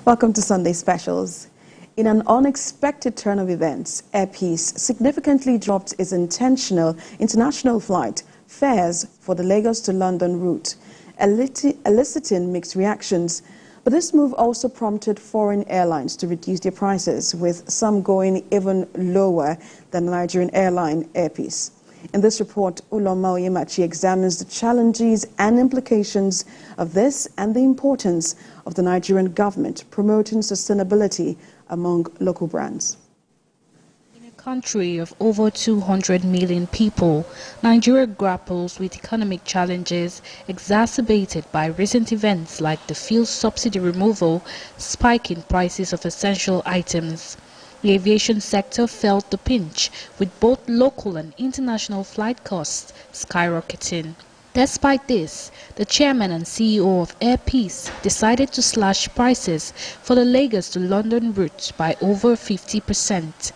Welcome to Sunday Specials. In an unexpected turn of events, Air Peace significantly dropped its international flight fares for the Lagos to London route, eliciting mixed reactions. But this move also prompted foreign airlines to reduce their prices, with some going even lower than the Nigerian airline Air Peace. In this report, Uloma Oyemachi examines the challenges and implications of this and the importance of the Nigerian government promoting sustainability among local brands. In a country of over 200 million people, Nigeria grapples with economic challenges exacerbated by recent events like the fuel subsidy removal, spike in prices of essential items. The aviation sector felt the pinch, with both local and international flight costs skyrocketing. Despite this, the chairman and CEO of Air Peace decided to slash prices for the Lagos to London route by over 50%.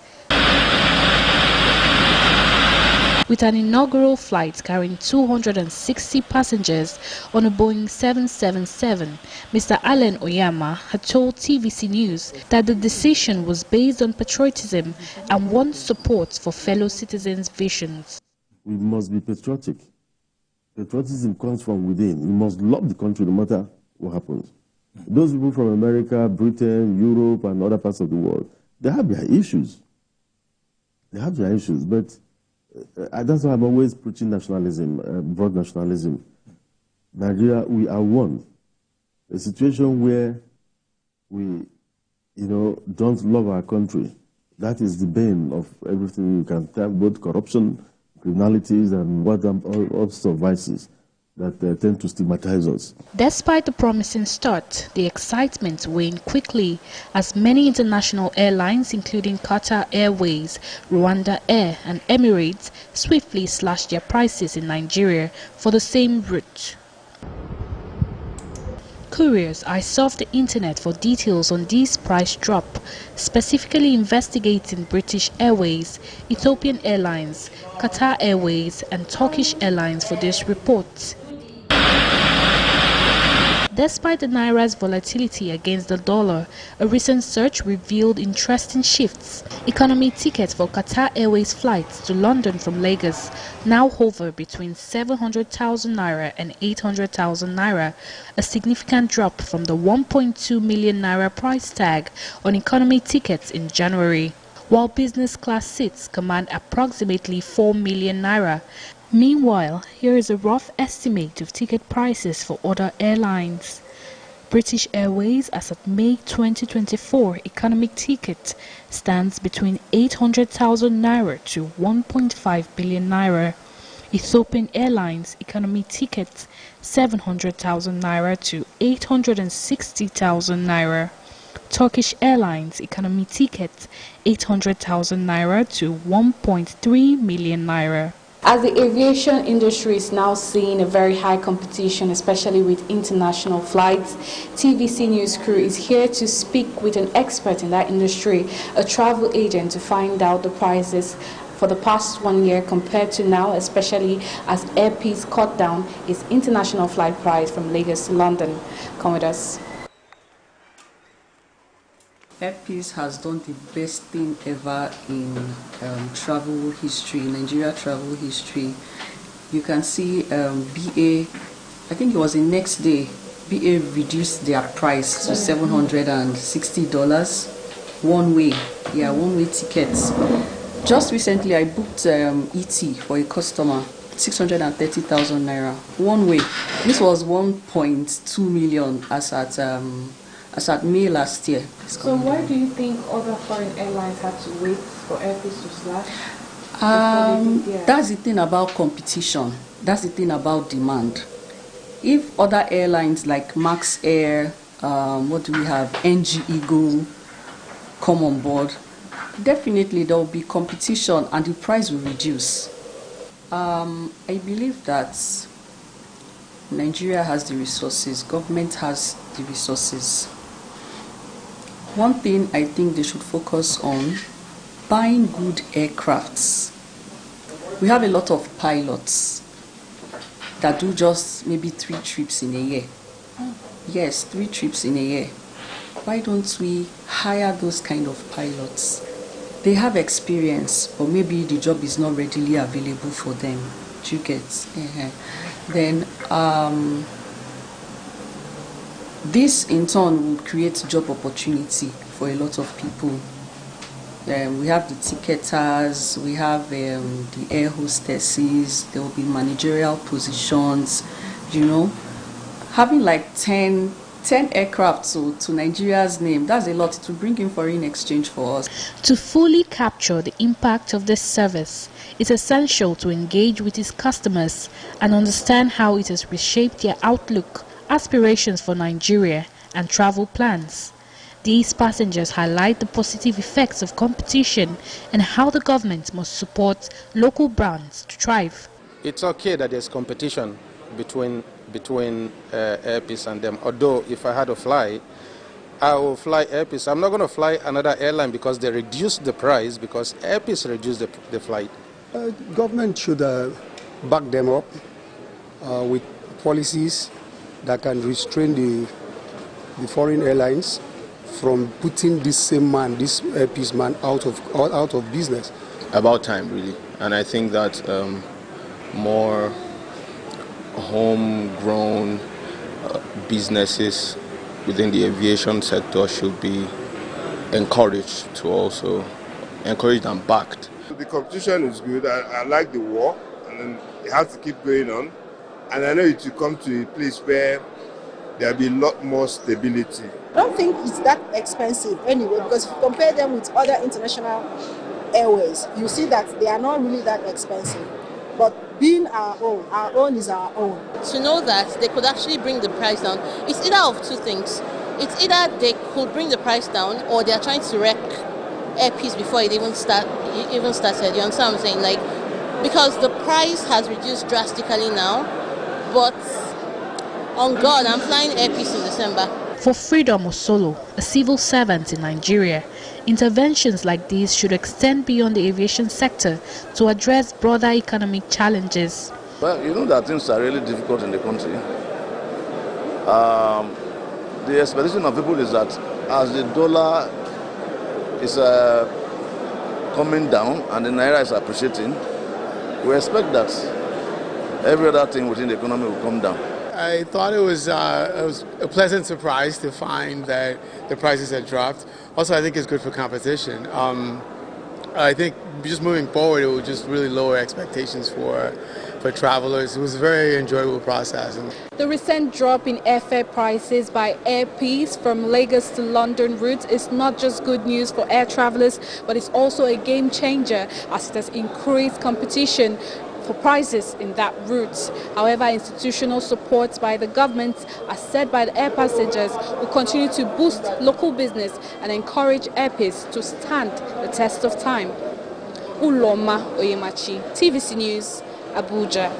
With an inaugural flight carrying 260 passengers on a Boeing 777, Mr. Allen Oyama had told TVC News that the decision was based on patriotism and wants support for fellow citizens' visions. We must be patriotic. Patriotism comes from within. We must love the country no matter what happens. Those people from America, Britain, Europe, and other parts of the world, they have their issues. They have their issues, but that's why I'm always preaching nationalism, broad nationalism. Nigeria, we are one. A situation where we, don't love our country, that is the bane of everything you can tell, both corruption, criminalities, and all sorts of vices that tend to stigmatize us. Despite the promising start, the excitement waned quickly as many international airlines, including Qatar Airways, Rwanda Air and Emirates, swiftly slashed their prices in Nigeria for the same route. Couriers I surfed the internet for details on this price drop, specifically investigating British Airways, Ethiopian Airlines, Qatar Airways and Turkish Airlines for this report. Despite the Naira's volatility against the dollar, a recent search revealed interesting shifts. Economy tickets for Qatar Airways flights to London from Lagos now hover between 700,000 naira and 800,000 naira, a significant drop from the 1.2 million naira price tag on economy tickets in January, while business class seats command approximately 4 million naira. Meanwhile, here is a rough estimate of ticket prices for other airlines. British Airways, as of May 2024, economic ticket stands between 800,000 naira to 1.5 billion naira. Ethiopian Airlines economy ticket 700,000 naira to 860,000 naira. Turkish Airlines economy ticket 800,000 naira to 1.3 million naira. As the aviation industry is now seeing a very high competition, especially with international flights, TVC News crew is here to speak with an expert in that industry, a travel agent, to find out the prices for the past 1 year compared to now, especially as Air Peace cut down its international flight price from Lagos to London. Come with us. Air Peace has done the best thing ever in travel history, Nigeria travel history. You can see BA, I think it was the next day, BA reduced their price to $760 one way. Yeah, one-way tickets. Just recently, I booked ET for a customer, 630,000 naira one way. This was 1.2 million as at May last year. So why do you think other foreign airlines had to wait for Air Peace to slash? That's the thing about competition. That's the thing about demand. If other airlines like Max Air, what do we have, NG Eagle, come on board, definitely there will be competition and the price will reduce. I believe that Nigeria has the resources, government has the resources. One thing I think they should focus on, buying good aircrafts. We have a lot of pilots that do just maybe 3 trips in a year. Yes, 3 trips in a year. why don't we hire those kind of pilots? They have experience, but maybe the job is not readily available for them. Do you get? Then this in turn will create job opportunity for a lot of people. We have the ticketers, we have the air hostesses, there will be managerial positions, you know. Having like 10 aircraft to Nigeria's name, that's a lot to bring in foreign exchange for us. To fully capture the impact of this service, it's essential to engage with its customers and understand how it has reshaped their outlook, aspirations for Nigeria, and travel plans. These passengers highlight the positive effects of competition and how the government must support local brands to thrive. It's okay that there's competition between Airpeace and them. Although if I had to fly, I will fly Airpeace. I'm not going to fly another airline because they reduced the price, because Airpeace reduced the flight. Government should back them up with policies that can restrain the foreign airlines from putting this Airpeace man out of business. About time, really. And I think that more homegrown businesses within the aviation sector should be encouraged to also encouraged and backed. The competition is good. I like the war, and then it has to keep going on. And I know it will come to a place where there'll be a lot more stability. I don't think it's that expensive anyway, because if you compare them with other international airways, you see that they are not really that expensive. But being our own is our own. To know that they could actually bring the price down, it's either of two things. It's either they could bring the price down, or they are trying to wreck Airpeace before it even started. You understand what I'm saying? Like, because the price has reduced drastically now, but on God, I'm flying Airpeace in December. For Freedom Osolo, a civil servant in Nigeria, interventions like these should extend beyond the aviation sector to address broader economic challenges. Well, you know that things are really difficult in the country. The expectation of people is that as the dollar is coming down and the naira is appreciating, we expect that every other thing within the economy will come down. I thought it was a pleasant surprise to find that the prices had dropped. Also, I think it's good for competition. I think just moving forward, it will just really lower expectations for travelers. It was a very enjoyable process. The recent drop in airfare prices by Airpeace from Lagos to London route is not just good news for air travelers, but it's also a game changer as it has increased competition for prices in that route. However, institutional support by the government, as said by the air passengers, will continue to boost local business and encourage Airpeace to stand the test of time. Uloma Oyemachi, TVC News, Abuja.